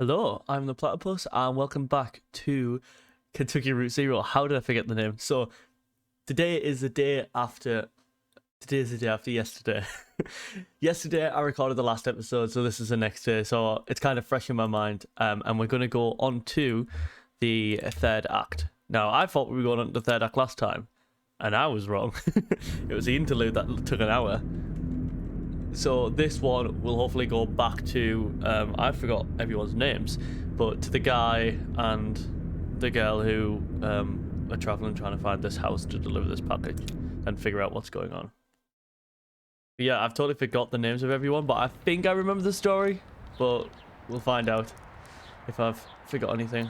Hello, I'm the Platypus, and welcome back to Kentucky Route Zero. How did I forget the name? So today is the day after. Today is the day after yesterday. Yesterday I recorded the last episode, so this is the next day. So it's kind of fresh in my mind. And we're going to go on to the third act. Now I thought we were going on to the third act last time, and I was wrong. It was the interlude that took an hour. So this one will hopefully go back to, I forgot everyone's names, but to the guy and the girl who are traveling trying to find this house to deliver this package and figure out what's going on. But yeah, I've totally forgot the names of everyone, but I think I remember the story, but we'll find out if I've forgot anything.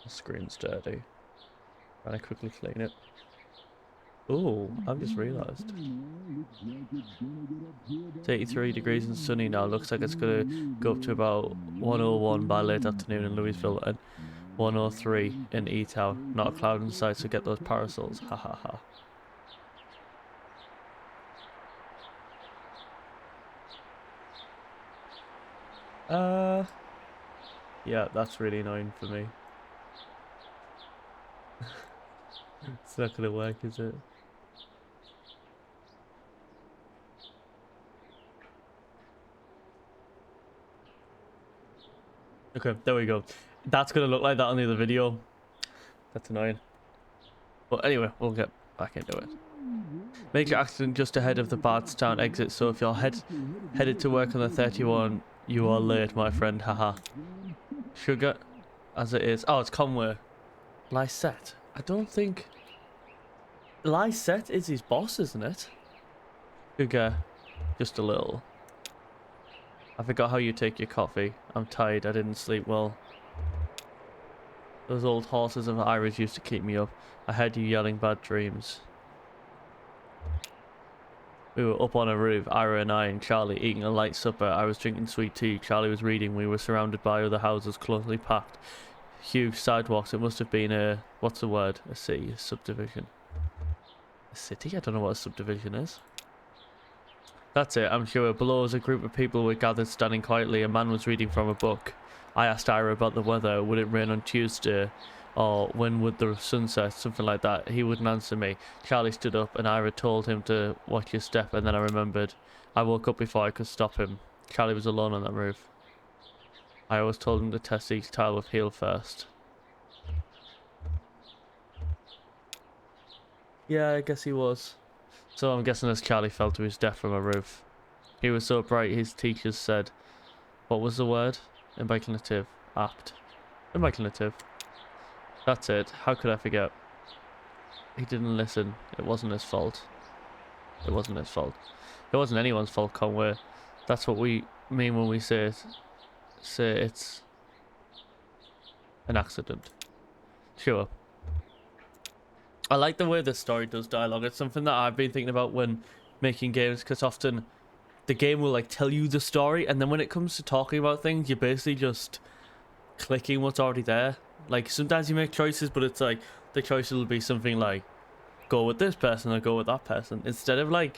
The screen's dirty. Trying to quickly clean it. Oh, I've just realised. It's 83 degrees and sunny now. Looks like it's going to go up to about 101 by late afternoon in Louisville and 103 in E-Town. Not a cloud in sight, so get those parasols. Ha ha ha. Yeah, that's really annoying for me. It's not gonna work, is it? Okay, there we go. That's gonna look like that on the other video. That's annoying. But anyway, we'll get back into it. Major accident just ahead of the Bardstown exit, so if you're headed to work on the 31, you are late, my friend, haha. Sugar, as it is. Oh, it's Conway. Lysette. I don't think... Lysette is his boss, isn't it? Sugar, just a little. I forgot how you take your coffee. I'm tired, I didn't sleep well. Those old horses of Irish used to keep me up. I heard you yelling bad dreams. We were up on a roof, Ira and I and Charlie eating a light supper. I was drinking sweet tea, Charlie was reading. We were surrounded by other houses closely packed. Huge sidewalks. It must have been a... what's the word? A city, a subdivision. A city? I don't know what a subdivision is. That's it, I'm sure. Below us, a group of people were gathered standing quietly. A man was reading from a book. I asked Ira about the weather. Would it rain on Tuesday? Or when would the sun set? Something like that. He wouldn't answer me. Charlie stood up and Ira told him to watch his step, and then I remembered. I woke up before I could stop him. Charlie was alone on that roof. I always told him to test each tile with heel first. Yeah, I guess he was. So I'm guessing as Charlie fell to his death from a roof. He was so bright his teachers said... what was the word? Imaginative. Apt. Imaginative. That's it. How could I forget? He didn't listen. It wasn't his fault. It wasn't his fault. It wasn't anyone's fault, Conway. That's what we mean when we say it's an accident. Sure. I like the way this story does dialogue. It's something that I've been thinking about when making games, because often the game will like tell you the story, and then when it comes to talking about things, you're basically just clicking what's already there. Like sometimes you make choices, but it's like the choice will be something like go with this person or go with that person, instead of like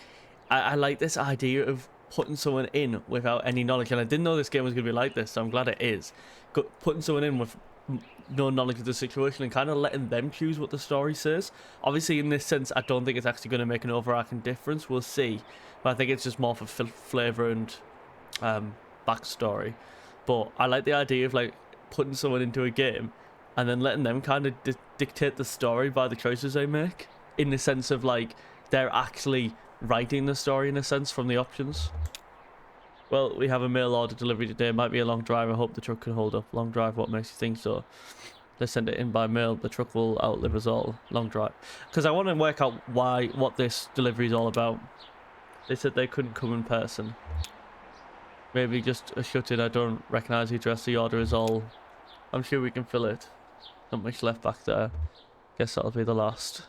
I like this idea of putting someone in without any knowledge. And I didn't know this game was going to be like this, so I'm glad it is. Putting someone in with no knowledge of the situation and kind of letting them choose what the story says. Obviously in this sense I don't think it's actually going to make an overarching difference, we'll see, but I think it's just more for flavour and backstory. But I like the idea of like putting someone into a game and then letting them kind of dictate the story by the choices they make, in the sense of like they're actually writing the story in a sense from the options. Well, we have a mail order delivery today. Might be a long drive. I hope the truck can hold up. Long drive, what makes you think so? Let's send it in by mail. The truck will outlive us all. Long drive. Because I want to work out what this delivery is all about. They said they couldn't come in person. Maybe just a shut-in. I don't recognise the address. The order is all... I'm sure we can fill it. Not much left back there. Guess that'll be the last.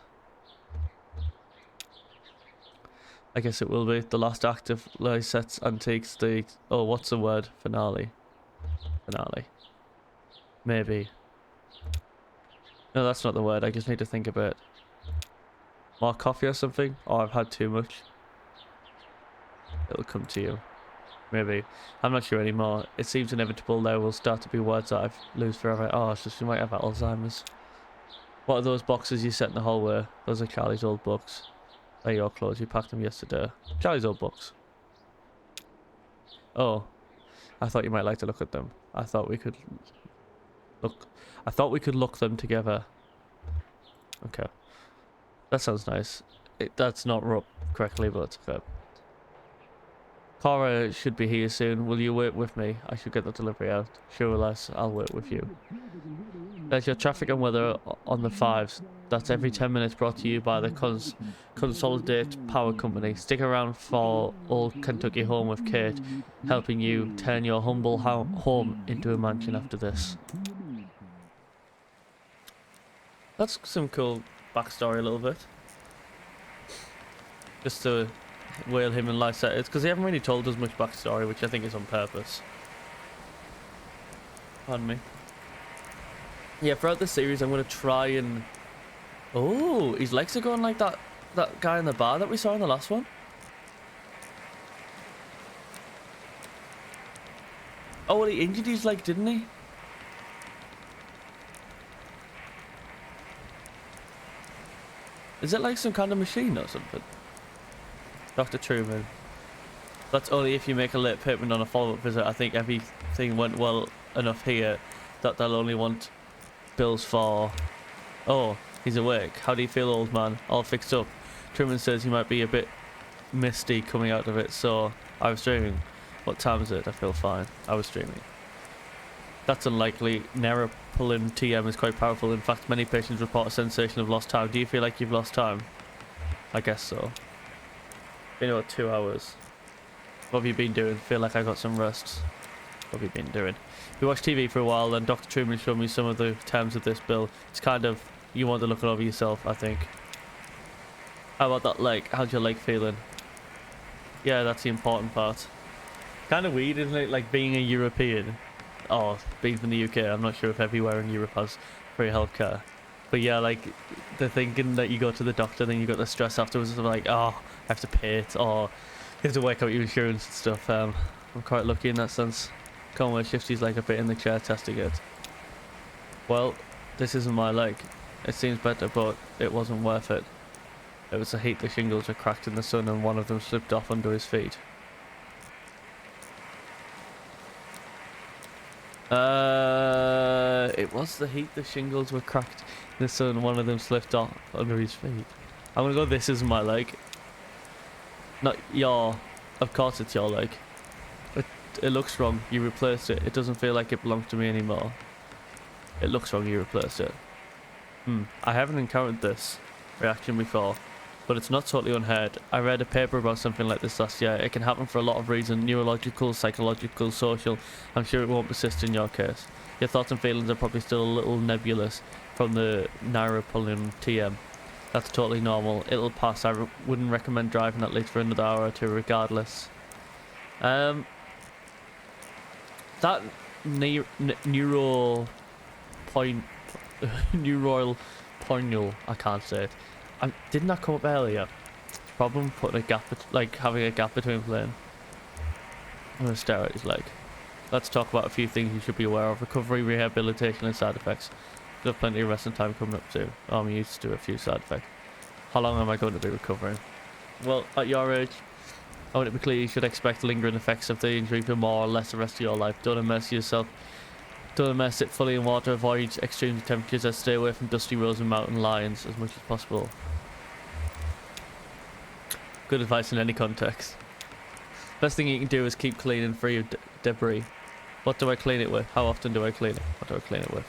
I guess it will be the last act of Lysette's Antiques. The... oh, what's the word? Finale. Finale. Maybe. No, that's not the word. I just need to think a bit. More coffee or something? Or I've had too much. It'll come to you. Maybe. I'm not sure anymore. It seems inevitable there will start to be words that I lose forever. Oh, it's just you might have Alzheimer's. What are those boxes you set in the hallway? Those are Charlie's old books. They're your clothes. You packed them yesterday. Charlie's old books. Oh. I thought you might like to look at them. I thought we could look them together. Okay. That sounds nice. That's not wrote correctly, but it's okay. Cora should be here soon. Will you wait with me? I should get the delivery out. Sure, Les. I'll wait with you. There's your traffic and weather on the 5s. That's every 10 minutes brought to you by the Consolidate Power Company. Stick around for Old Kentucky Home with Kate, helping you turn your humble home into a mansion after this. That's some cool backstory a little bit. Just to whale him in life set. It's because they haven't really told us much backstory, which I think is on purpose. Pardon me. Yeah, throughout the series, I'm going to try and... Oh, his legs are going like that guy in the bar that we saw in the last one. Oh, well, he injured his leg, didn't he? Is it like some kind of machine or something? Dr. Truman. That's only if you make a late payment on a follow-up visit. I think everything went well enough here that they'll only want bills for... Oh, he's awake. How do you feel, old man? All fixed up. Truman says he might be a bit misty coming out of it, so I was dreaming. What time is it? I feel fine. I was dreaming. That's unlikely. Neuropilin TM is quite powerful. In fact, many patients report a sensation of lost time. Do you feel like you've lost time? I guess so. Been about 2 hours. What have you been doing? Feel like I got some rest. What have you been doing? We watched TV for a while, and Dr. Truman showed me some of the terms of this bill. It's kind of, you want to look it over yourself, I think. How about that leg? How's your leg feeling? Yeah, that's the important part. Kind of weird, isn't it? Like being a European, or being from the UK. I'm not sure if everywhere in Europe has free healthcare. But yeah, like, they're thinking that you go to the doctor, then you got the stress afterwards of like, oh, I have to pay it, or you have to work out your insurance and stuff. I'm quite lucky in that sense. Conway Shifty's like a bit in the chair testing it. Well, this isn't my leg. It seems better, but it wasn't worth it. It was the heat. The shingles were cracked in the sun, and one of them slipped off under his feet. It was the heat. The shingles were cracked in the sun, and one of them slipped off under his feet. I'm gonna go, this isn't my leg. Not your... Of course it's your leg. It looks wrong. You replaced it. It doesn't feel like it belongs to me anymore. It looks wrong. You replaced it. I haven't encountered this reaction before, but it's not totally unheard. I read a paper about something like this last year. It can happen for a lot of reasons: neurological, psychological, social. I'm sure it won't persist in your case. Your thoughts and feelings are probably still a little nebulous from the Neuropilin TM. That's totally normal. It'll pass. I wouldn't recommend driving at least for another hour or two regardless. That neural poinal, I can't say it. Didn't that come up earlier? Problem putting a gap, like having a gap between plane. I'm gonna stare at his leg. Let's talk about a few things you should be aware of: recovery, rehabilitation, and side effects. You'll have plenty of resting time coming up soon. Oh, I'm used to a few side effects. How long am I going to be recovering? Well, at your age, I want it to be clear you should expect lingering effects of the injury for more or less the rest of your life. Don't immerse yourself. Don't immerse it fully in water. Avoid extreme temperatures and stay away from dusty roads and mountain lions as much as possible. Good advice in any context. Best thing you can do is keep clean and free of debris. What do I clean it with? How often do I clean it? What do I clean it with?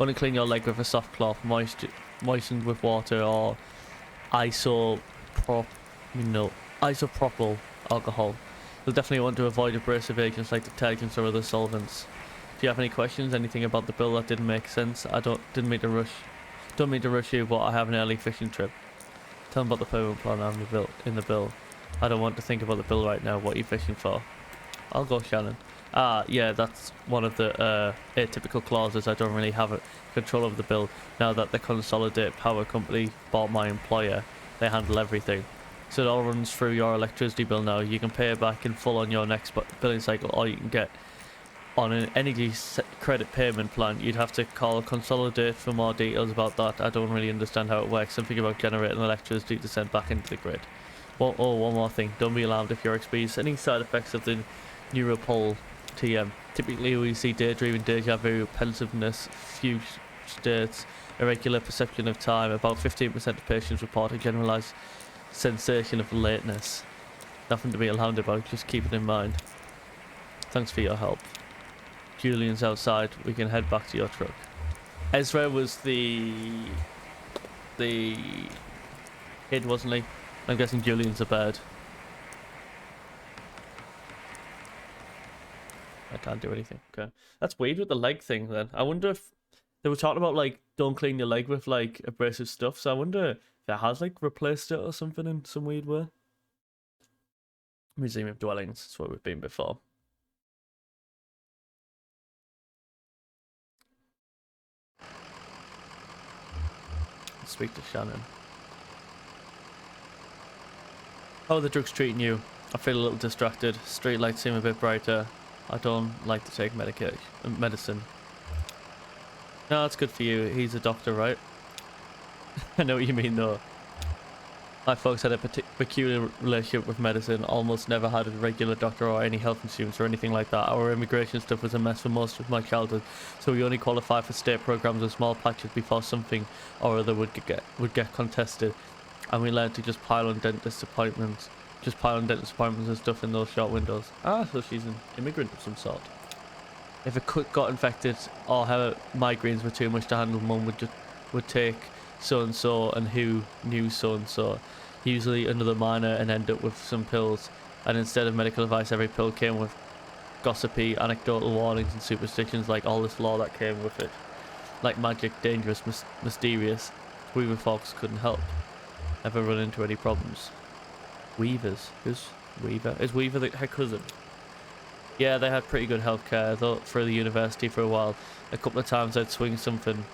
Only clean your leg with a soft cloth, moistened with water, or isopropyl alcohol. You'll definitely want to avoid abrasive agents like detergents or other solvents. If you have any questions, anything about the bill that didn't make sense, didn't mean to rush you, but I have an early fishing trip. Tell them about the payment plan in the bill. I don't want to think about the bill right now. What are you fishing for? I'll go, Shannon. Yeah, that's one of the atypical clauses. I don't really have control of the bill. Now that the Consolidated Power Company bought my employer, they handle everything. So it all runs through your electricity bill now. You can pay it back in full on your next billing cycle, or you can get on an energy credit payment plan. You'd have to call Consolidate for more details about that. I don't really understand how it works. Something about generating electricity to send back into the grid. Well, oh, one more thing. Don't be alarmed if you're experiencing any side effects of the Neuropol TM. Typically we see daydreaming, deja vu, pensiveness, fugue states, irregular perception of time. About 15% of patients report a generalized sensation of lateness. Nothing to be alarmed about, just keep it in mind. Thanks for your help. Julian's outside, we can head back to your truck. Ezra was the kid, wasn't he? I'm guessing Julian's a bird. I can't do anything. Okay. That's weird with the leg thing then. I wonder if they were talking about like don't clean your leg with like abrasive stuff, so I wonder if it has like replaced it or something in some weird way. Museum of Dwellings, that's where we've been before. Let's speak to Shannon. How are the drugs treating you? I feel a little distracted. Street lights seem a bit brighter. I don't like to take medicine. No, that's good for you. He's a doctor, right? I know what you mean though. My folks had a peculiar relationship with medicine, almost never had a regular doctor or any health insurance or anything like that. Our immigration stuff was a mess for most of my childhood, so we only qualified for state programs and small patches before something or other would get contested. And we learned to just pile on dentist appointments and stuff in those short windows. Ah, so she's an immigrant of some sort. If a cook got infected or her migraines were too much to handle, Mum would take so-and-so and who knew so-and-so, usually another minor, and end up with some pills. And instead of medical advice, every pill came with gossipy, anecdotal warnings and superstitions, like all this lore that came with it. Like magic, dangerous, mysterious. Weaver folks couldn't help. Ever run into any problems? Weavers? Who's Weaver? Is Weaver her cousin? Yeah, they had pretty good healthcare through the university for a while. A couple of times I'd swing something,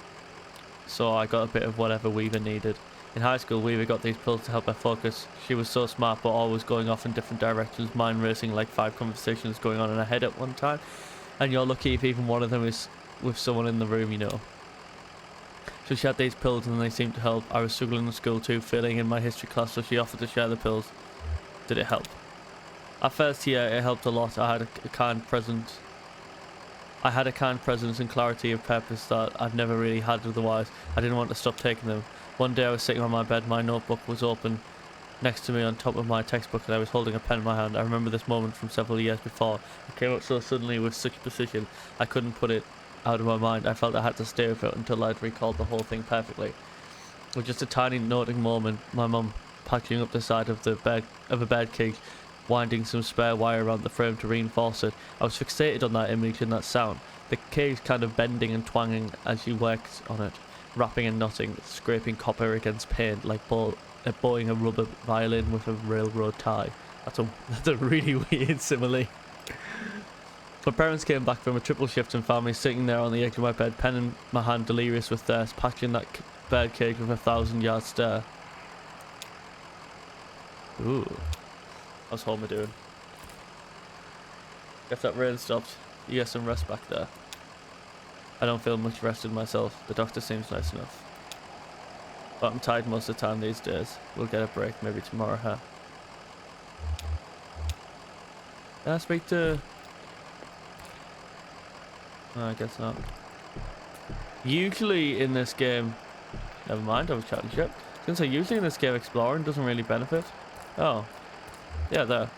so I got a bit of whatever Weaver needed. In high school, Weaver got these pills to help her focus. She was so smart, but always going off in different directions, mind racing like 5 conversations going on in her head at one time. And you're lucky if even one of them is with someone in the room, you know. So she had these pills and they seemed to help. I was struggling in school too, failing in my history class, so she offered to share the pills. Did it help? At first, yeah, it helped a lot. I had a kind presence and clarity of purpose that I've never really had otherwise. I didn't want to stop taking them. One day I was sitting on my bed, my notebook was open next to me on top of my textbook, and I was holding a pen in my hand. I remember this moment from several years before. It came up so suddenly with such precision, I couldn't put it out of my mind. I felt I had to stay with it until I'd recalled the whole thing perfectly. With just a tiny noting moment, my mum patching up the side of a bed cage, winding some spare wire around the frame to reinforce it. I was fixated on that image and that sound. The cage kind of bending and twanging as she worked on it, wrapping and knotting, scraping copper against paint like bowing a rubber violin with a railroad tie. That's a really weird simile. My parents came back from a triple shift and found me sitting there on the edge of my bed, pen in my hand, delirious with thirst, patching that bird cage with a 1,000-yard stare. Ooh. How's Homer doing? If that rain stopped, you get some rest back there. I don't feel much rested myself. The doctor seems nice enough. But I'm tired most of the time these days. We'll get a break maybe tomorrow, huh? Can I speak to... No, I guess not. Usually in this game... Never mind, I was chatting shit. I was gonna say, usually in this game exploring doesn't really benefit. Oh. Yeah, there.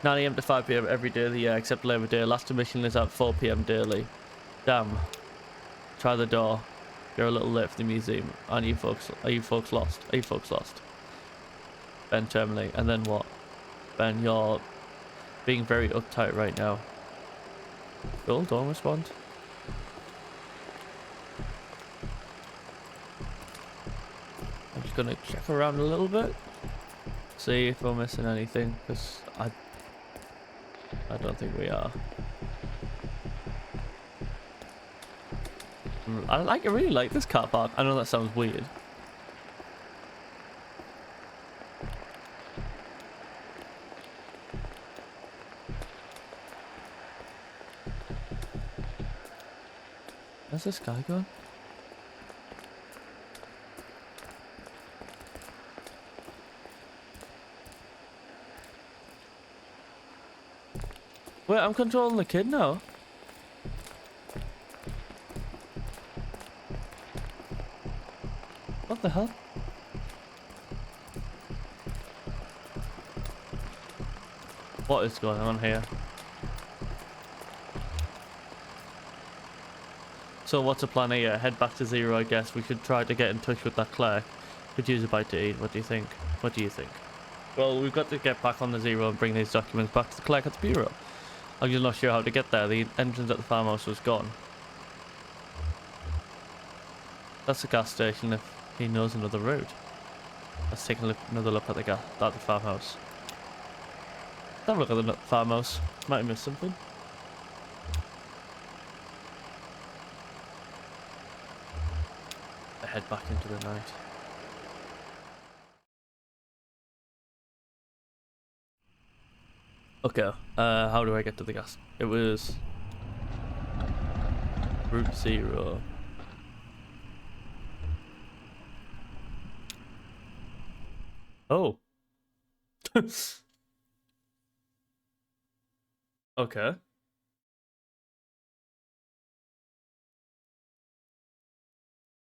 9 AM to 5 PM every day of the year except Labor Day. Last emission is at 4 PM daily. Damn. Try the door. You're a little late for the museum. Are you folks lost? Are you folks lost? Ben terminally. And then what? Ben, you're being very uptight right now. Cool, don't respond. I'm just gonna check around a little bit. See if we're missing anything, because I don't think we are. I really like this car park. I know that sounds weird. Where's this guy going? Wait, I'm controlling the kid now. What the hell? What is going on here? So what's the plan here? Head back to Zero, I guess. We should try to get in touch with that clerk. Could use a bite to eat. What do you think? What do you think? Well, we've got to get back on the Zero and bring these documents back to the clerk at the bureau. I'm just not sure how to get there. The entrance at the farmhouse was gone. That's the gas station if he knows another route. Let's take another look at the farmhouse. Have a look at the farmhouse. Might have missed something. Head back into the night. Okay, how do I get to the gas? It was Route 0. Oh. Okay.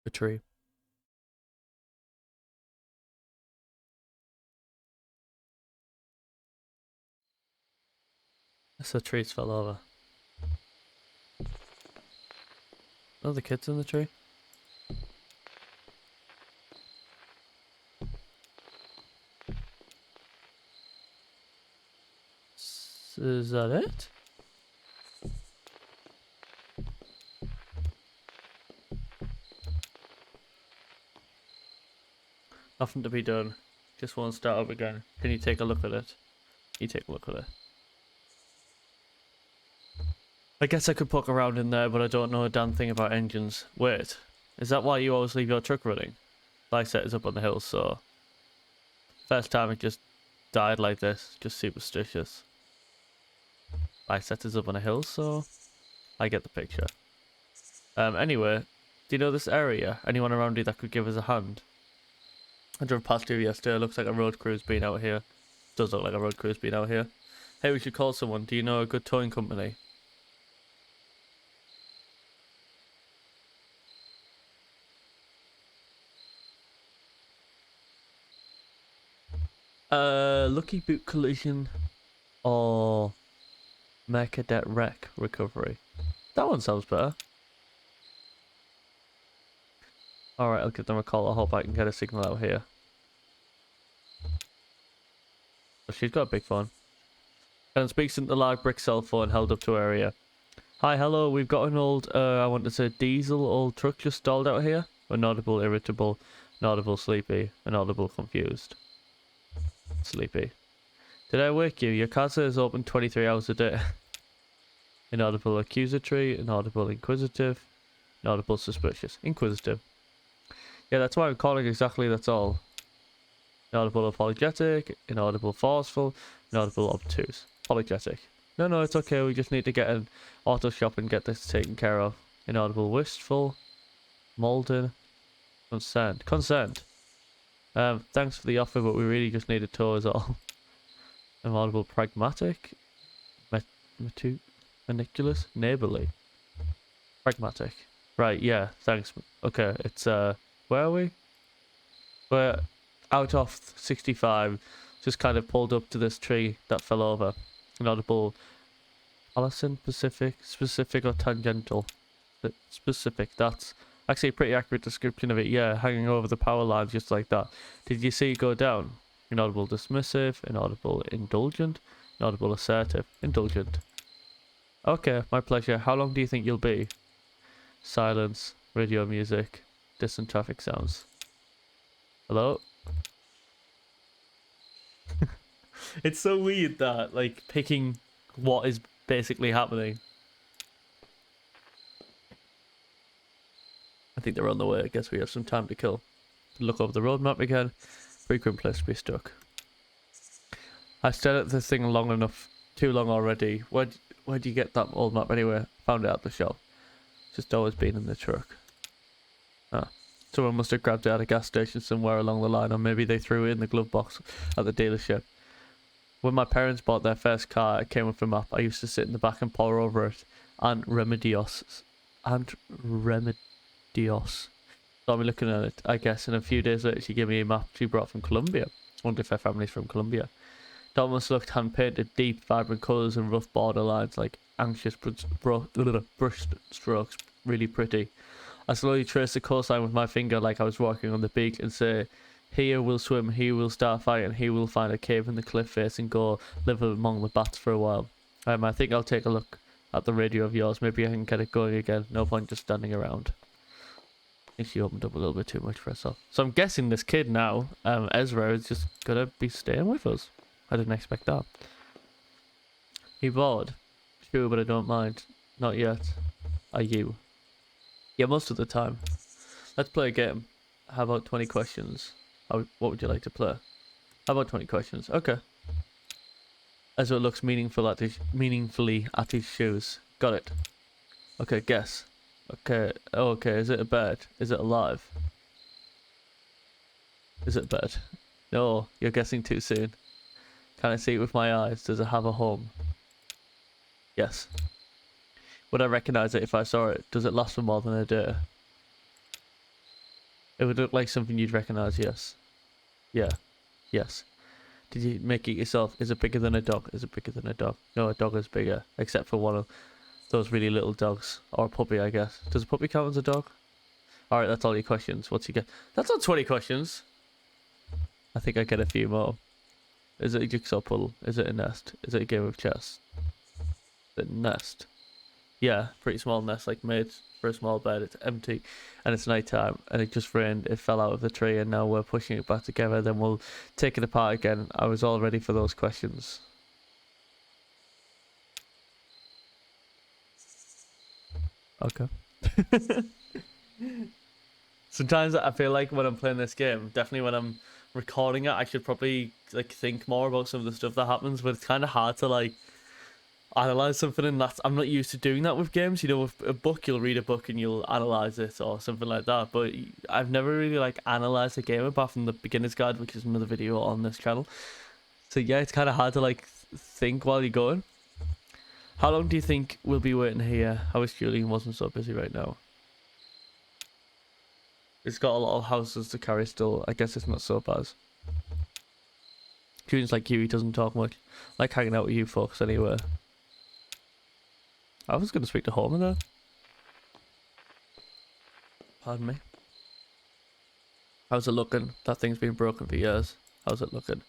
A tree. So trees fell over. Oh, the kids in the tree? Is that it? Nothing to be done. Just won't start up again. Can you take a look at it? You take a look at it. I guess I could poke around in there, but I don't know a damn thing about engines. Wait, is that why you always leave your truck running? Light set is up on the hill, so... First time it just died like this. Just superstitious. Light set is up on a hill, so... I get the picture. Anyway, do you know this area? Anyone around you that could give us a hand? I drove past here yesterday. Looks like a road crew's been out here. Does look like a road crew's been out here. Hey, we should call someone. Do you know a good towing company? Lucky Boot Collision or Mercadet Wreck Recovery. That one sounds better. Alright, I'll give them a call. I hope I can get a signal out here. Oh, she's got a big phone. And speaks into the live brick cell phone held up to her area. Hi, hello, we've got an old, I want to say diesel old truck just stalled out here. Inaudible, irritable, inaudible, sleepy, inaudible, confused. Sleepy. Did I wake you? Your casa is open 23 hours a day. Inaudible, accusatory, inaudible, inquisitive, inaudible, suspicious. Inquisitive. Yeah, that's why I'm calling exactly, that's all. Inaudible, apologetic, inaudible, forceful, inaudible, obtuse. Apologetic. No, it's okay, we just need to get an auto shop and get this taken care of. Inaudible, wistful, molten, concerned. Concerned. Thanks for the offer, but we really just need a tow is all. Inaudible, pragmatic, maniculous, neighborly. Pragmatic. Right, yeah, thanks. Okay, it's, where are we? We're out off 65, just kind of pulled up to this tree that fell over. Inaudible, Allison, specific or tangential? Specific, that's actually a pretty accurate description of it, yeah, hanging over the power lines just like that. Did you see it go down? Inaudible, dismissive, inaudible, indulgent, inaudible, assertive, indulgent. Okay, my pleasure. How long do you think you'll be? Silence, radio music, distant traffic sounds. Hello? It's so weird that, like, picking what is basically happening. I think they're on the way. I guess we have some time to kill. Look over the road map again. Frequent place to be stuck. I stared at this thing long enough. Too long already. Where'd you get that old map anyway? Found it at the shop. Just always been in the truck. Ah. Someone must have grabbed it at a gas station somewhere along the line, or maybe they threw it in the glove box at the dealership. When my parents bought their first car, it came with a map. I used to sit in the back and pore over it. Aunt Remedios saw me looking at it, I guess, and a few days later she gave me a map she brought from Colombia. Wonder if her family's from Colombia. It almost looked hand-painted, deep, vibrant colours and rough border lines like anxious brush strokes. Really pretty. I slowly traced the coastline with my finger like I was walking on the beach and say, here we'll swim, here we'll start fighting, here we'll find a cave in the cliff face and go live among the bats for a while. I think I'll take a look at the radio of yours. Maybe I can get it going again. No point just standing around. I think she opened up a little bit too much for herself. So I'm guessing this kid now, Ezra, is just gonna be staying with us. I didn't expect that. You bored? Sure, but I don't mind. Not yet. Are you? Yeah, most of the time. Let's play a game. How about 20 questions? What would you like to play? How about 20 questions? Okay. Ezra looks meaningfully at his shoes. Got it. Okay, guess. Okay. Oh, okay. Is it a bird? Is it alive? Is it a bird? No, you're guessing too soon. Can I see it with my eyes? Does it have a home? Yes. Would I recognize it if I saw it? Does it last for more than a day? It would look like something you'd recognize, yes. Yeah. Yes. Did you make it yourself? Is it bigger than a dog? Is it bigger than a dog? No, a dog is bigger. Except for one of those really little dogs. Or a puppy, I guess. Does a puppy count as a dog? Alright, that's all your questions. What's you get? That's not 20 questions. I think I get a few more. Is it a jigsaw puzzle? Is it a nest? Is it a game of chess? The nest. Yeah, pretty small nest, like made for a small bed. It's empty and it's night time and it just rained. It fell out of the tree and now we're pushing it back together. Then we'll take it apart again. I was all ready for those questions. Okay. Sometimes I feel like when I'm playing this game, definitely when I'm recording it, I should probably like think more about some of the stuff that happens, but it's kind of hard to like analyze something, and that's I'm not used to doing that with games. You know, with a book, you'll read a book and you'll analyze it or something like that, but I've never really like analyzed a game apart from the beginner's guide, which is another video on this channel. So yeah, it's kind of hard to like think while you're going. How long do you think we'll be waiting here? I wish Julian wasn't so busy right now. It's got a lot of houses to carry still. I guess it's not so bad. Julian's like you, he doesn't talk much. Like hanging out with you folks anyway. I was going to speak to Homer there. Pardon me. How's it looking? That thing's been broken for years. How's it looking?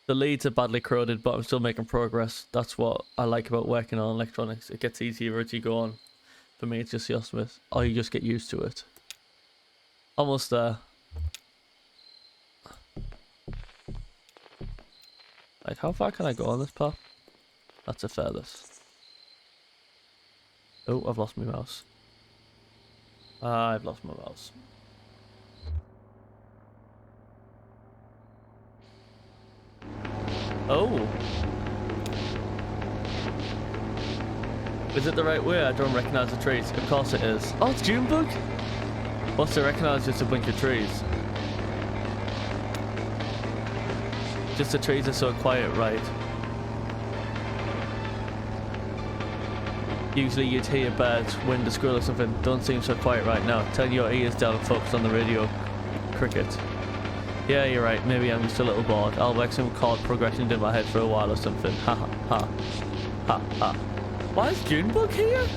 The leads are badly corroded, but I'm still making progress. That's what I like about working on electronics. It gets easier as you go on. For me, it's just the opposite. Or you just get used to it. Almost there. Like, how far can I go on this path? That's a furthest. Oh, I've lost my mouse. I've lost my mouse. Oh! Is it the right way? I don't recognise the trees. Of course it is. Oh, it's Junebug? What's to recognise just a bunch of trees? Just the trees are so quiet, right? Usually you'd hear birds, wind, a squirrel or something. Don't seem so quiet right now. Turn your ears down and focus on the radio. Cricket. Yeah, you're right. Maybe I'm just a little bored. I'll work some chord progressions in my head for a while or something. Ha ha ha. Ha ha. Why is Junebug here?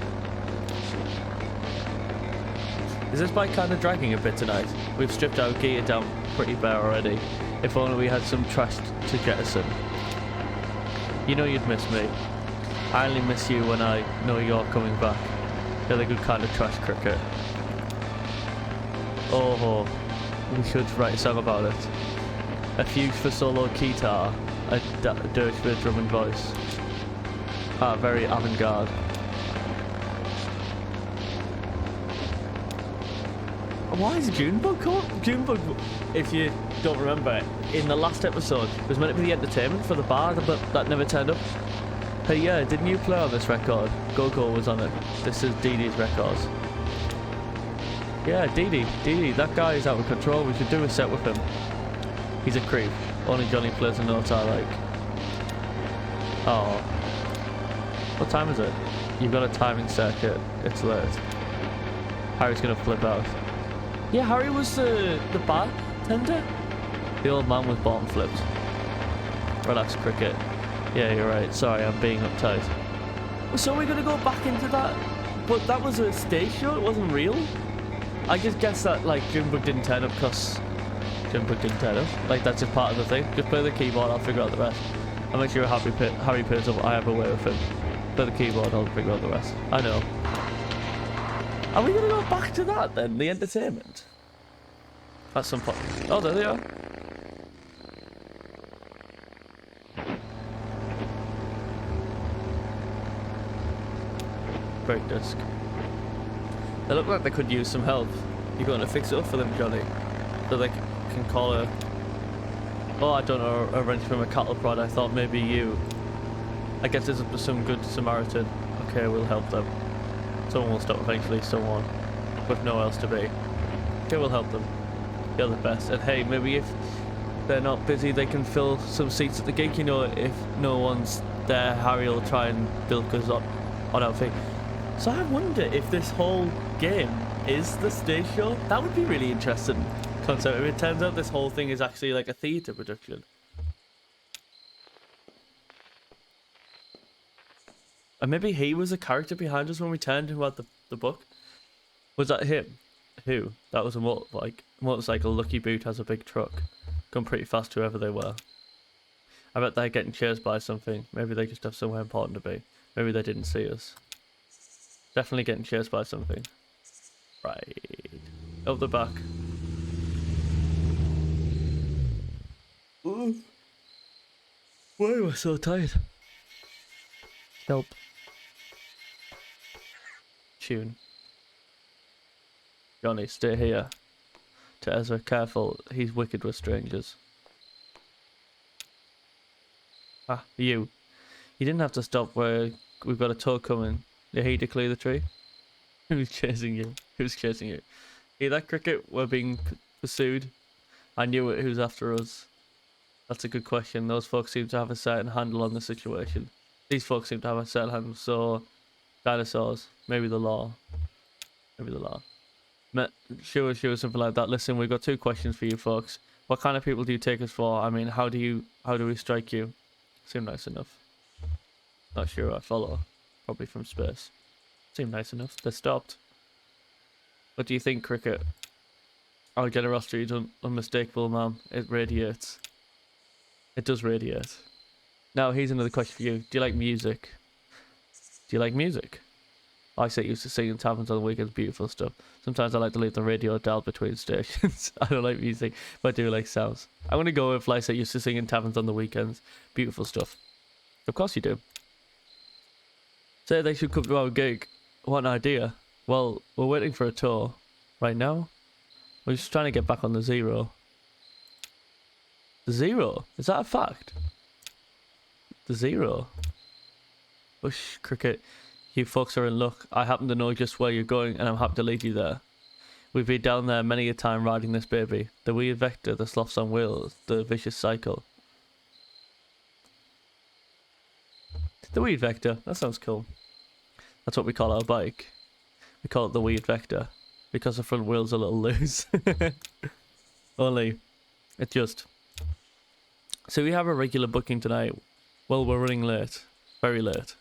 Is this bike kind of dragging a bit tonight? We've stripped our gear down pretty bare already. If only we had some trash to jettison. You know you'd miss me. I only miss you when I know you're coming back. You're the good kind of trash, Cricket. Oh, we should write a song about it. A fugue for solo guitar, a dirge for a drum and voice. Ah, very avant-garde. Why is Junebug called? Junebug, if you don't remember, in the last episode, was meant to be the entertainment for the bar, but that never turned up. Hey, yeah, didn't you play on this record? Go-Go was on it. This is Dee Dee's records. Yeah, Dee Dee, that guy is out of control. We should do a set with him. He's a creep. Only Johnny plays the notes I like. Oh. What time is it? You've got a timing circuit. It's late. Harry's gonna flip out. Yeah, Harry was the bartender. The old man was bottom flipped. Relax, Cricket. Yeah, you're right. Sorry, I'm being uptight. So we're gonna go back into that? But that was a stage show, it wasn't real? I just guess that, like, Junebug didn't turn up because Junebug didn't turn up. Like, that's just part of the thing. Just play the keyboard, I'll figure out the rest. I'll make sure Harry pays up, I have a way with him. Play the keyboard, I'll figure out the rest. I know. Are we gonna go back to that then? The entertainment? At some point. Oh, there they are. Break disc. They look like they could use some help. You're going to fix it up for them, Johnny? So they can call a... Oh, I don't know, a wrench from a cattle prod. I thought maybe you... I guess there's some good Samaritan. Okay, we'll help them. Someone will stop eventually, someone. With no else to be. Okay, we'll help them. They're the best. And hey, maybe if they're not busy, they can fill some seats at the gig. You know, if no one's there, Harry will try and build us on our feet. So I wonder if this whole game is the stage show. That would be really interesting concept. If it turns out this whole thing is actually like a theatre production. And maybe he was a character behind us when we turned him out the book. Was that him? Who? That was a motorcycle. Lucky Boot has a big truck. Gone pretty fast, whoever they were. I bet they're getting chased by something. Maybe they just have somewhere important to be. Maybe they didn't see us. Definitely getting chased by something. Right. Up the back. Ooh. Why am I so tired? Help. Tune. Johnny, stay here. To Ezra, careful. He's wicked with strangers. Ah, you. You didn't have to stop where we've got a tow coming. Did he to clear the tree? Who's chasing you? Who's chasing you? Hear that, Cricket? We're being pursued. I knew it. Who's after us? That's a good question. Those folks seem to have a certain handle on the situation. These folks seem to have a certain handle. So, dinosaurs. Maybe the law. Maybe the law. Sure, something like that. Listen, we've got two questions for you folks. What kind of people do you take us for? I mean, how do we strike you? Seem nice enough. Not sure I follow. Probably from space. Seem nice enough. They stopped. What do you think, Cricket? Our generosity is unmistakable, ma'am. It radiates. It does radiate. Now, here's another question for you. Do you like music? Do you like music? I say used to sing in taverns on the weekends, beautiful stuff. Sometimes I like to leave the radio dialed between stations. I don't like music, but I do like sounds. I'm going to go with Lysa used to sing in taverns on the weekends. Beautiful stuff. Of course you do. Say they should come to our gig. What an idea. Well, we're waiting for a tour. Right now? We're just trying to get back on the Zero. The Zero? Is that a fact? The Zero? Bush, Cricket. You folks are in luck. I happen to know just where you're going and I'm happy to lead you there. We've been down there many a time riding this baby. The weird vector, the sloths on wheels, the vicious cycle. The weird vector. That sounds cool. That's what we call our bike. We call it the weird vector. Because the front wheel's a little loose. Only, it just... So we have a regular booking tonight. Well, we're running late. Very late.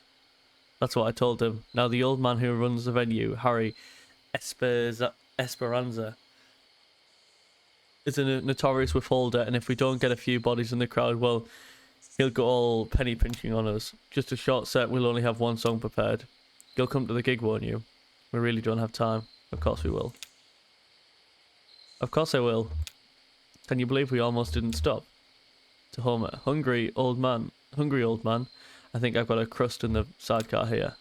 That's what I told him. Now the old man who runs the venue, Harry Esperanza, is a notorious withholder, and if we don't get a few bodies in the crowd, well, he'll go all penny pinching on us. Just a short set, we'll only have one song prepared. You'll come to the gig, won't you? We really don't have time. Of course we will. Of course I will. Can you believe we almost didn't stop? To Homer, hungry old man. I think I've got a crust in the sidecar here.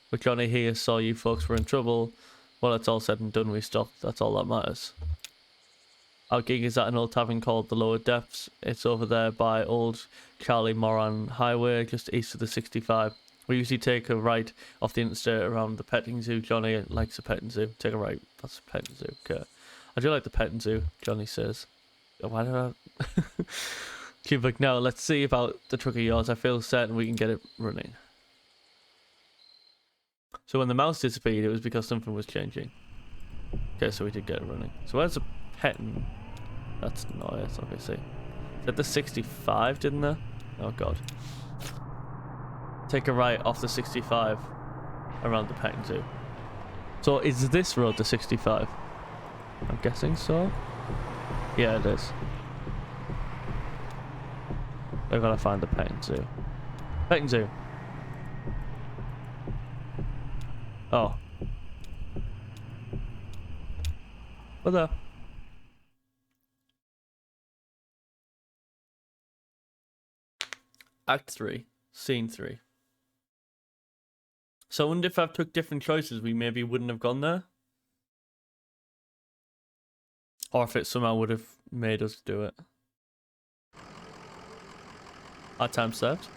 But Johnny here saw you folks were in trouble. Well, it's all said and done, we stopped. That's all that matters. Our gig is at an old tavern called The Lower Depths. It's over there by Old Charlie Moran Highway, just east of the 65. We usually take a right off the interstate around the petting zoo. Johnny likes the petting zoo. Take a right. That's the petting zoo. Okay. I do like the petting zoo, Johnny says. Why did I... Cubic, now let's see about the truck of yours. I feel certain we can get it running. So when the mouse disappeared, it was because something was changing. Okay, so we did get it running. So where's the petting? That's noise, obviously. Is that the 65, didn't there? Oh god. Take a right off the 65 around the petting zoo. So is this road the 65? I'm guessing so. Yeah, it is. We're gonna find the petting zoo. Petting zoo. Oh. What the? Act 3, Scene 3. So I wonder if I've took different choices, we maybe wouldn't have gone there. Or if it somehow would have made us do it. Our time served.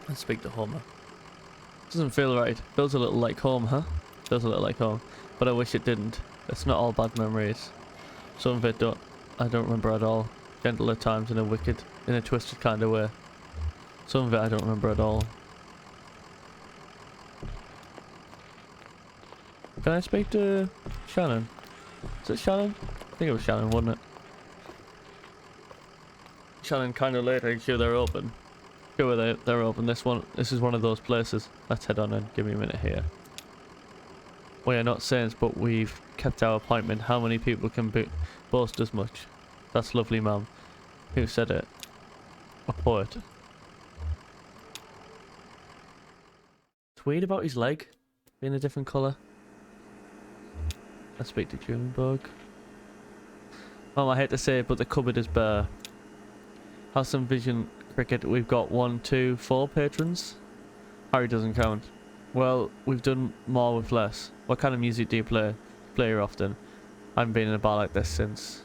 Let's speak to Homer. Doesn't feel right. Feels a little like home, huh? Feels a little like home. But I wish it didn't. It's not all bad memories. Some of it I don't remember at all. Gentle at times in a twisted kind of way. Some of it I don't remember at all. Can I speak to Shannon? Is it Shannon? I think it was Shannon, wasn't it? Shannon kind of later, sure they're open. Sure they're open. This is one of those places. Let's head on and give me a minute here. We are not saints, but we've kept our appointment. How many people can boast as much? That's lovely, ma'am. Who said it? A poet. It's weird about his leg being a different colour. Let's speak to Junebug. Mom, I hate to say it, but the cupboard is bare. House and Vision Cricket, we've got 1, 2, 4 patrons. Harry doesn't count. Well, we've done more with less. What kind of music do you play? Play here often? I haven't been in a bar like this since.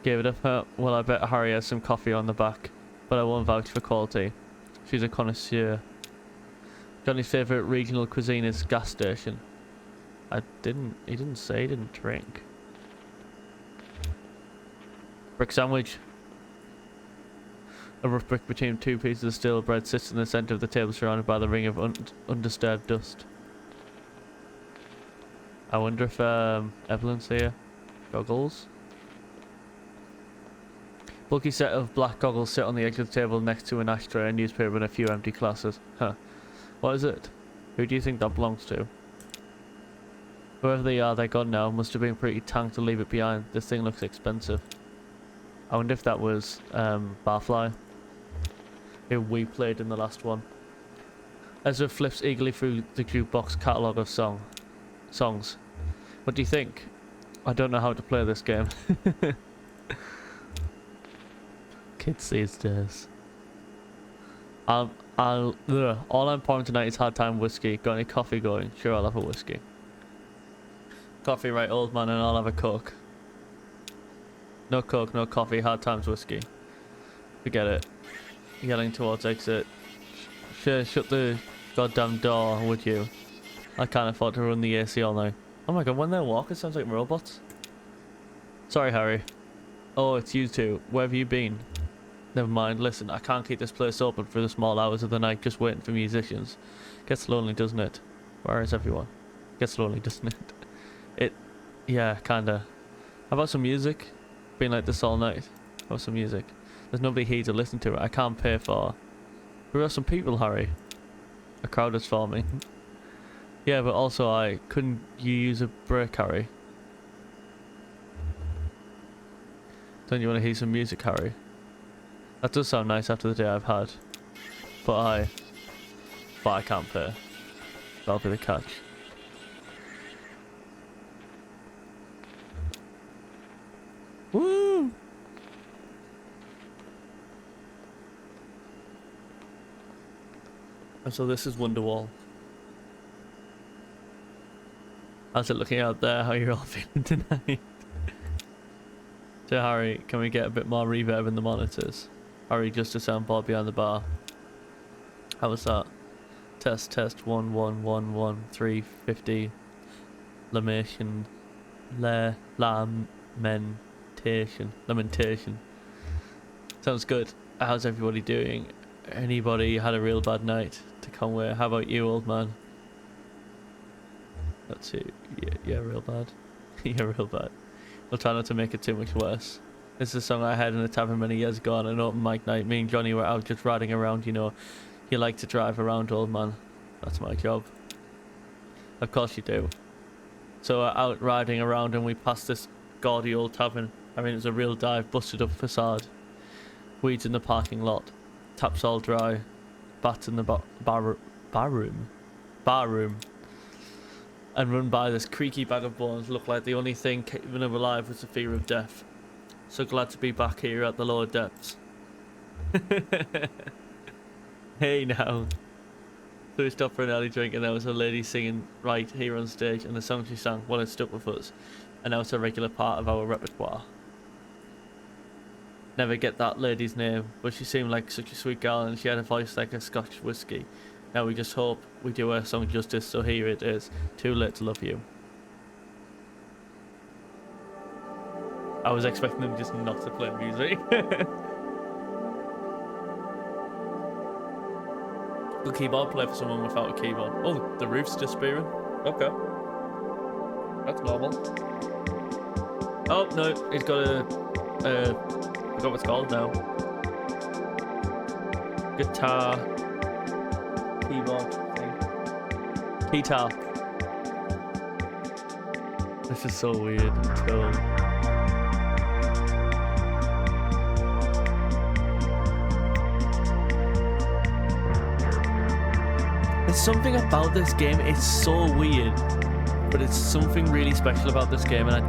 Gave it up, huh? Well, I bet Harry has some coffee on the back, but I won't vouch for quality. She's a connoisseur. Johnny's favourite regional cuisine is gas station. He didn't say he didn't drink. Brick sandwich. A rough brick between 2 pieces of stale bread sits in the centre of the table, surrounded by the ring of undisturbed dust. I wonder if Evelyn's here. Goggles. Bulky set of black goggles sit on the edge of the table next to an ashtray, a newspaper and a few empty glasses. Huh. What is it? Who do you think that belongs to? Whoever they are, they're gone now. Must have been pretty tanked to leave it behind. This thing looks expensive. I wonder if that was Barfly, who we played in the last one. Ezra flips eagerly through the jukebox catalogue of songs. What do you think? I don't know how to play this game. Kids these days. All I'm pouring tonight is hard time whiskey. Got any coffee going? Sure, I'll have a whiskey. Coffee, right, old man, and I'll have a Coke. No Coke, no coffee, hard times whiskey. Forget it. Yelling towards exit. Sure, shut the goddamn door, would you? I can't afford to run the AC all night. Oh my god, when they walk, it sounds like robots. Sorry, Harry. Oh, it's you two. Where have you been? Never mind, listen, I can't keep this place open for the small hours of the night just waiting for musicians. Gets lonely, doesn't it? Where is everyone? Gets lonely, doesn't it? Yeah, kinda. How about some music? Been like this all night. How about some music? There's nobody here to listen to it. I can't pay for... There are some people, Harry. A crowd is forming. Yeah, but also couldn't you use a break, Harry? Don't you want to hear some music, Harry? That does sound nice after the day I've had. But I can't pay. That'll be the catch. Woo! And so this is Wonderwall. How's it looking out there? How are you all feeling tonight? So Harry, can we get a bit more reverb in the monitors? Harry, just a soundboard behind the bar. How was that? Test 1 1 1 1 3 50. Lamentation. Lamentation. Sounds good. How's everybody doing? Anybody had a real bad night to Conway? How about you, old man? That's it. Yeah, real bad. Yeah, real bad. We'll try not to make it too much worse. This is a song I had in a tavern many years ago on an open mic night. Me and Johnny were out just riding around, you know. You like to drive around, old man. That's my job. Of course you do. So we're out riding around and we passed this gaudy old tavern. I mean, it was a real dive, busted up facade. Weeds in the parking lot. Taps all dry. Bats in the bar room. And run by this creaky bag of bones. Looked like the only thing keeping him alive was the fear of death. So glad to be back here at the lower depths. Hey now. So we stopped for an early drink and there was a lady singing right here on stage, and the song she sang, well, it stuck with us. And now it's a regular part of our repertoire. Never get that lady's name, but she seemed like such a sweet girl and she had a voice like a Scotch whiskey. Now we just hope we do her song justice, so here it is. Too Late to Love You. I was expecting them just not to play music. Good keyboard play for someone without a keyboard. Oh, the roof's disappearing. Okay. That's normal. Oh, no, he's got a... I forgot what it's called now. Guitar... keyboard thing. Guitar. This is so weird and cool. There's something about this game, it's so weird, but it's something really special about this game, and I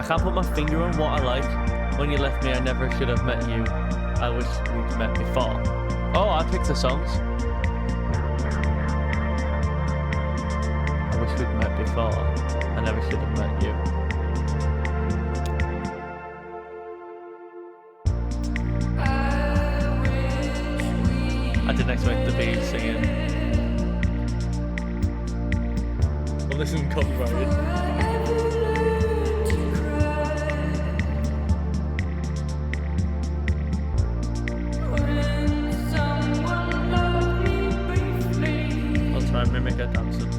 can't put my finger on what I like. When you left me, I never should have met you. I wish we'd met before. Oh, I picked the songs. I wish we'd met before. I never should have met you. I didn't expect to be singing. Well, this isn't copyrighted. I'll try and mimic her dancing.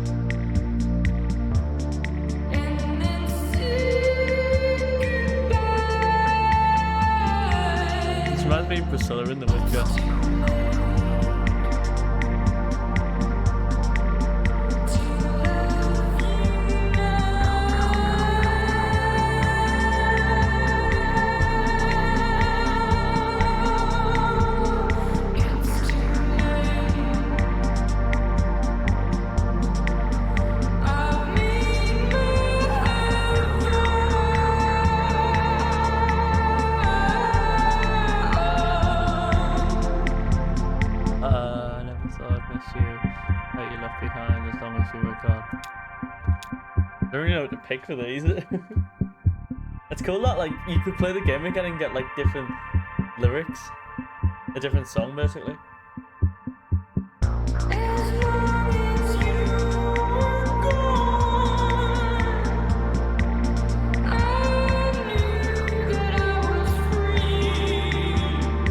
This reminds me of Priscilla in The Witcher. Pick for these. It's cool that like you could play the game again and get like different lyrics, a different song basically.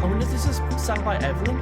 I wonder if this is sang by Evelyn.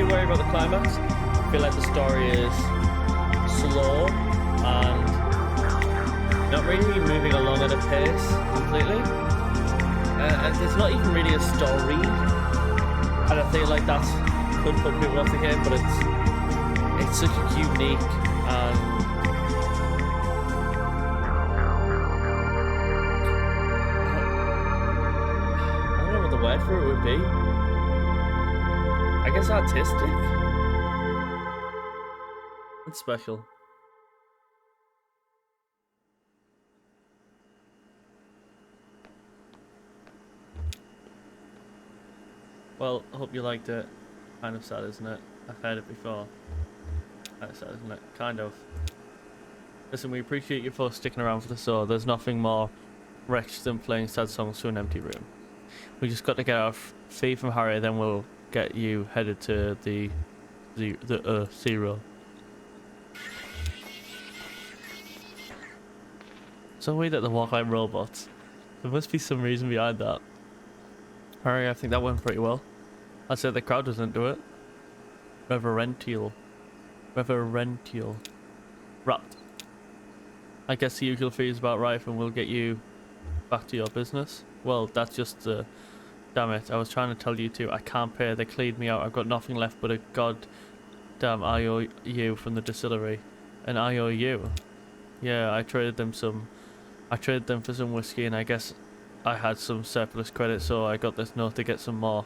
do worry about the climax. I feel like the story is slow and not really moving along at a pace completely. And there's not even really a story. And I feel like that could put people off the game, but it's such a unique and I don't know what the word for it would be. I guess artistic. It's special. Well, I hope you liked it. Kind of sad, isn't it? I've heard it before. Kind of sad, isn't it? Kind of. Listen, we appreciate you for sticking around for the show. There's nothing more wretched than playing sad songs to an empty room. We just got to get our fee from Harry, then we'll get you headed to the Zero. So weird that they walk like robots. There must be some reason behind that. Harry, I think that went pretty well. I'd say the crowd doesn't do it. Reverential. Wrapped. I guess the usual fee is about right and we'll get you back to your business. Well, that's just damn it, I was trying to tell you to. I can't pay, they cleaned me out. I've got nothing left but a goddamn IOU from the distillery. An IOU? Yeah, I traded them for some whiskey and I guess I had some surplus credit, so I got this note to get some more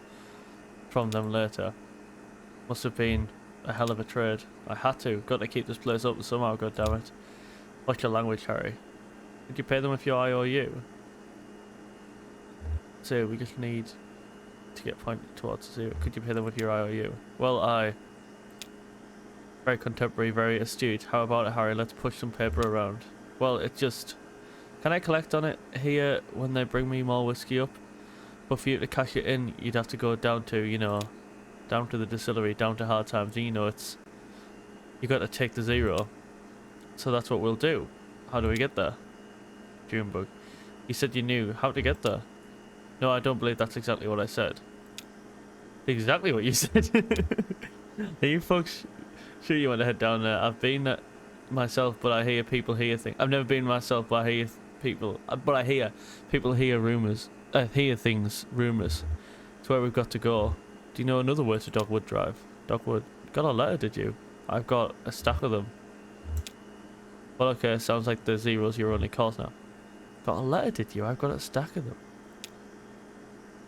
from them later. Must have been a hell of a trade. I had to. Got to keep this place open somehow, goddammit. What's your language, Harry? Did you pay them with your IOU? So we just need to get pointed towards 0. Could you pay them with your IOU? Well, very contemporary, very astute. How about it, Harry? Let's push some paper around. Well, it just... Can I collect on it here when they bring me more whiskey up? But for you to cash it in, you'd have to go down to, you know, down to the distillery, down to Hard Times. And you know, it's... You got to take the 0. So that's what we'll do. How do we get there? Junebug. You said you knew how to get there. No, I don't believe that's exactly what I said. Exactly what you said. Are you folks sure you want to head down there? I've been myself, but I hear people hear things. I've never been myself, but I hear people. But I hear people hear rumors. Hear things, rumors. It's where we've got to go. Do you know another way to Dogwood Drive? Dogwood. Got a letter, did you? I've got a stack of them. Well, okay, sounds like the 0's your only cause now. Got a letter, did you? I've got a stack of them.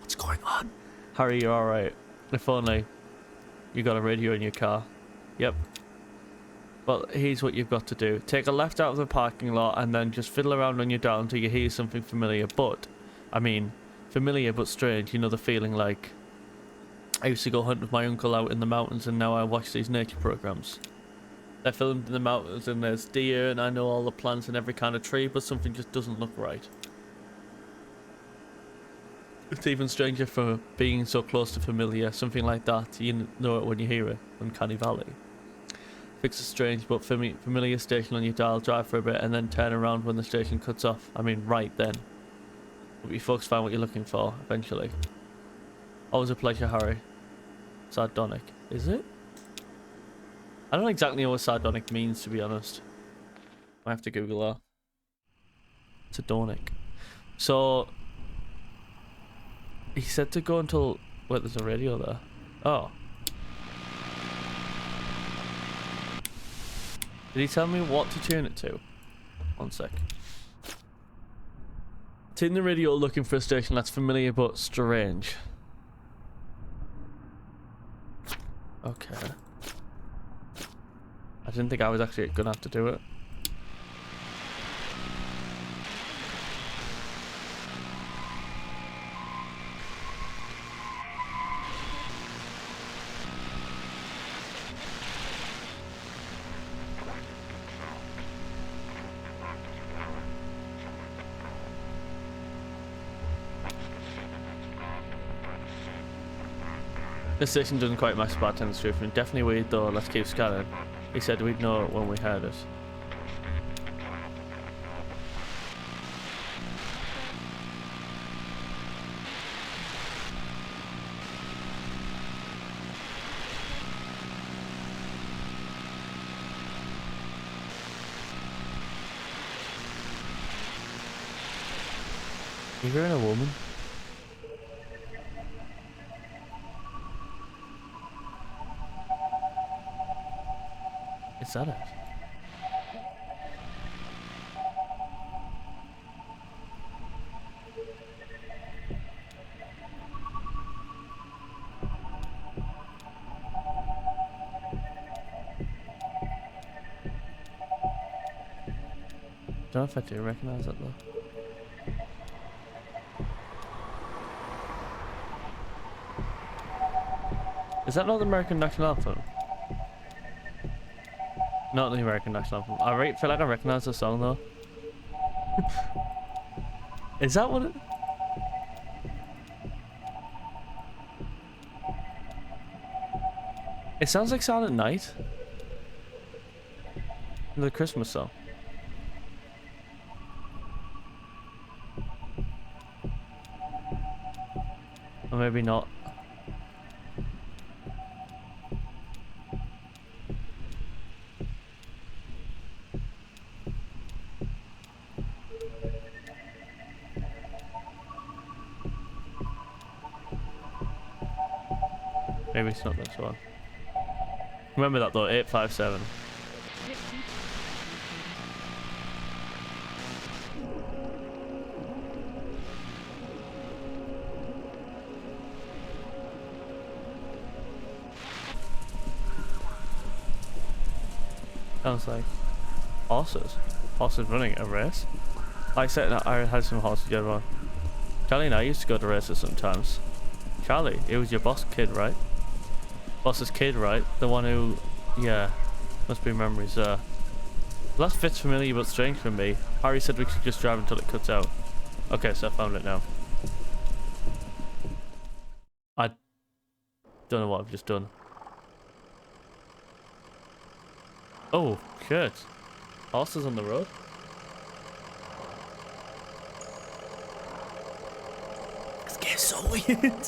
What's going on? Harry, you're alright. If only you got a radio in your car. Yep. Well, here's what you've got to do. Take a left out of the parking lot and then just fiddle around on your dial until you hear something familiar. But, I mean, familiar but strange. You know the feeling like... I used to go hunt with my uncle out in the mountains and now I watch these nature programs. They're filmed in the mountains and there's deer and I know all the plants and every kind of tree, but something just doesn't look right. It's even stranger for being so close to familiar, something like that. You know it when you hear it. Uncanny Valley. Fix a strange but familiar station on your dial, drive for a bit and then turn around when the station cuts off. I mean right then. Hope you folks find what you're looking for eventually. Always a pleasure, Harry. Sardonic. Is it? I don't exactly know what sardonic means, to be honest. I have to Google that. Sardonic. So... He said to go until... Wait, there's a radio there. Oh. Did he tell me what to tune it to? One sec. Tune the radio looking for a station that's familiar but strange. Okay. I didn't think I was actually gonna have to do it. This station doesn't quite match the bartender's description. Definitely weird though, let's keep scanning. He said we'd know it when we heard it. You're hearing a woman? Is that it? Don't know if I do recognize that though. Is that not the American National Anthem? Not the American National Anthem. Feel like I recognize the song though. Is that what it... It sounds like Silent Night. The Christmas song. Or maybe not. Maybe it's not this one. Remember that though, 857. Sounds like horses. Horses running a race. Like I said, I had some horses the other one. Charlie and I used to go to races sometimes. Charlie, it was your boss kid, right? Boss's kid, right? The one who, yeah, must be memories there. Well, that fits familiar but strange for me. Harry said we could just drive until it cuts out. Okay, so I found it now. I don't know what I've just done. Oh, shit. Horses on the road? This game's so weird.